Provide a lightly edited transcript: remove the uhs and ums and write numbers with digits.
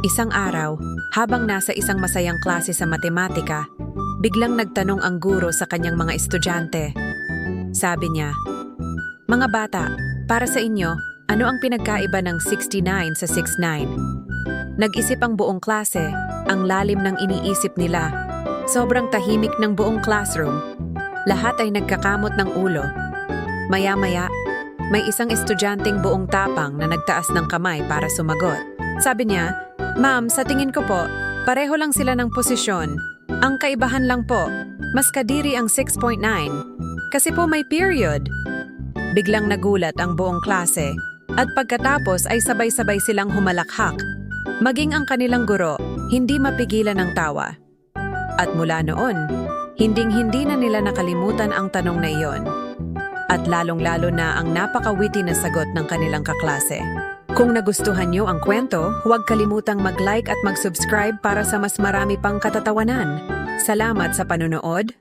Isang araw, habang nasa isang masayang klase sa matematika, biglang nagtanong ang guro sa kanyang mga estudyante. Sabi niya, "Mga bata, para sa inyo, ano ang pinagkaiba ng 69 sa 69? Nag-isip ang buong klase, ang lalim ng iniisip nila. Sobrang tahimik ng buong classroom. Lahat ay nagkakamot ng ulo. Maya-maya, may isang estudyanteng buong tapang na nagtaas ng kamay para sumagot. Sabi niya, "Ma'am, sa tingin ko po, pareho lang sila ng posisyon. Ang kaibahan lang po, mas kadiri ang 6.9. Kasi po may period." Biglang nagulat ang buong klase at pagkatapos ay sabay-sabay silang humalakhak. Maging ang kanilang guro, hindi mapigilan ng tawa. At mula noon, hinding-hindi na nila nakalimutan ang tanong na iyon. At lalong-lalo na ang napakawiti na sagot ng kanilang kaklase. Kung nagustuhan niyo ang kwento, huwag kalimutang mag-like at mag-subscribe para sa mas marami pang katatawanan. Salamat sa panunood.